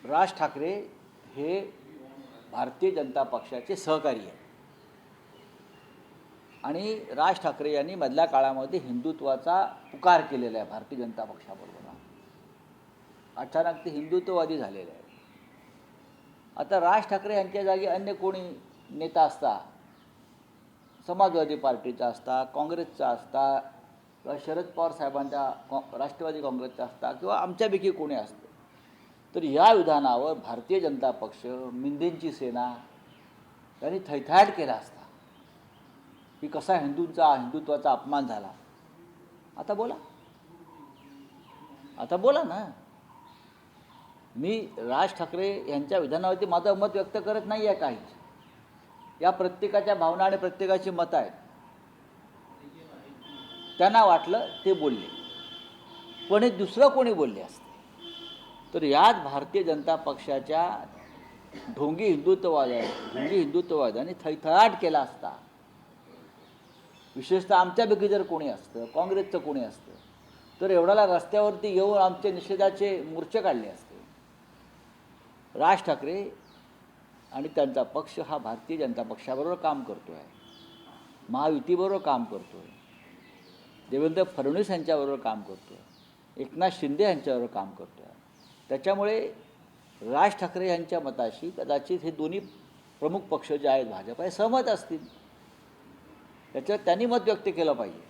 राज ठाकरे हे भारतीय जनता पक्षाचे सहकारी आहेत आणि राज ठाकरे यांनी मधल्या काळामध्ये हिंदुत्वाचा पुकार केलेला आहे भारतीय जनता पक्षाबरोबर. अचानक ते हिंदुत्ववादी झालेले आहेत. आता राज ठाकरे यांच्या जागी अन्य कोणी नेता असता, समाजवादी पार्टीचा असता, काँग्रेसचा असता, किंवा शरद पवार साहेबांच्या राष्ट्रवादी काँग्रेसचा असता, किंवा आमच्यापैकी कोणी असतं, तर या विधानावर भारतीय जनता पक्ष, मिंदेंची सेना यांनी थैथयाट केला असता की कसा हिंदुत्वाचा अपमान झाला. आता बोला ना. मी राज ठाकरे यांच्या विधानावरती माझं मत व्यक्त करत नाही आहे काहीच. या प्रत्येकाच्या भावना आणि प्रत्येकाची मतं आहेत. त्यांना वाटलं ते बोलले, पण हे दुसरं कोणी बोलले असते तर यात भारतीय जनता पक्षाच्या ढोंगी हिंदुत्ववाद्यांनी थैथयाट केला असता. विशेषतः आमच्यापैकी जर कोणी असतं, काँग्रेसचं कोणी असतं, तर एवढ्याला रस्त्यावरती येऊन आमचे निषेधाचे मोर्चे काढले असते. राज ठाकरे आणि त्यांचा पक्ष हा भारतीय जनता पक्षाबरोबर काम करतो आहे, महायुतीबरोबर काम करतो आहे, देवेंद्र फडणवीस यांच्याबरोबर काम करतो आहे, एकनाथ शिंदे यांच्याबरोबर काम करतो आहे. त्याच्यामुळे राज ठाकरे यांच्या मताशी कदाचित हे दोन्ही प्रमुख पक्ष जे आहेत भाजप हे सहमत असतील. त्याच्यात त्यांनी मत व्यक्त केलं पाहिजे.